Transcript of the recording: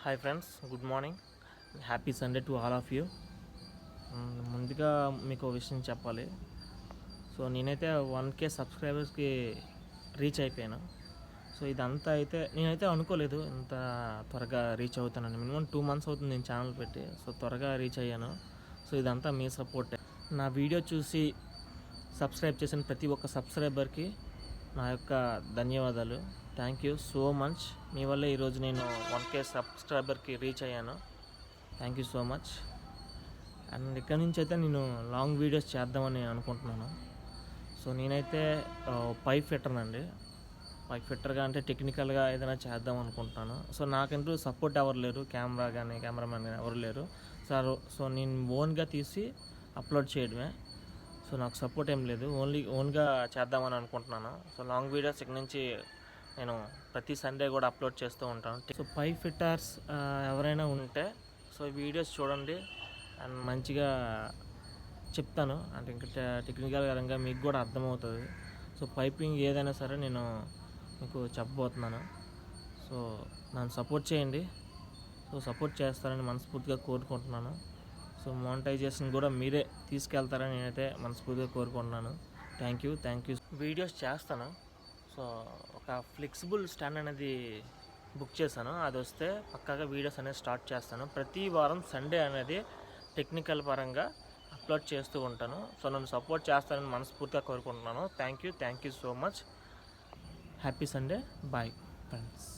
Hi friends, good morning. Happy Sunday to all of you. ముందుగా మీకు విషయం చెప్పాలి. సో నేనైతే 1K సబ్స్క్రైబర్స్కి రీచ్ అయిపోయాను. సో ఇదంతా అయితే నేనైతే అనుకోలేదు ఇంత త్వరగా రీచ్ అవుతానని. మినిమం 2 months అవుతుంది నేను ఛానల్ పెట్టి. సో త్వరగా రీచ్ అయ్యాను. సో ఇదంతా మీ సపోర్టే. నా వీడియో చూసి సబ్స్క్రైబ్ చేసిన ప్రతి ఒక్క సబ్స్క్రైబర్కి నా యొక్క ధన్యవాదాలు. Thank you so much. మీ వల్ల ఈరోజు నేను 1K సబ్స్క్రైబర్కి రీచ్ అయ్యాను. Thank you so much. And ఇక్కడ నుంచి అయితే నేను లాంగ్ వీడియోస్ చేద్దామని అనుకుంటున్నాను. సో నేనైతే పైప్ ఫిట్టర్నండి. పైప్ ఫిట్టర్గా అంటే టెక్నికల్గా ఏదైనా చేద్దాం అనుకుంటున్నాను. సో నాకంటూ సపోర్ట్ ఎవరు లేరు, కెమెరా కానీ కెమెరామెన్ కానీ ఎవరు లేరు. సో నేను ఓన్గా తీసి అప్లోడ్ చేయడమే. సో నాకు సపోర్ట్ ఏం లేదు, ఓన్గా చేద్దామని అనుకుంటున్నాను. సో లాంగ్ వీడియోస్ ఇక్కడ నుంచి నేను ప్రతి సండే కూడా అప్లోడ్ చేస్తూ ఉంటాను. సో పైప్ ఫిట్టర్స్ ఎవరైనా ఉంటే సో వీడియోస్ చూడండి అండ్ మంచిగా చెప్తాను. అంటే ఇంకా టెక్నికల్ పరంగా మీకు కూడా అర్థమవుతుంది. సో పైపింగ్ ఏదైనా సరే నేను మీకు చెప్పబోతున్నాను. సో నన్ను సపోర్ట్ చేయండి. సో సపోర్ట్ చేస్తారని మనస్ఫూర్తిగా కోరుకుంటున్నాను. సో మోనిటైజేషన్ కూడా మీరే తీసుకెళ్తారని నేనైతే మనస్ఫూర్తిగా కోరుకుంటున్నాను. Thank you. వీడియోస్ చేస్తాను. సో ఒక ఫ్లెక్సిబుల్ స్టాండ్ అనేది బుక్ చేశాను. అది వస్తే పక్కాగా వీడియోస్ అనేది స్టార్ట్ చేస్తాను. ప్రతి వారం సండే అనేది టెక్నికల్ పరంగా అప్లోడ్ చేస్తూ ఉంటాను. సో నన్ను సపోర్ట్ చేస్తారని మనస్ఫూర్తిగా కోరుకుంటున్నాను. Thank you so much. Happy Sunday. Bye friends.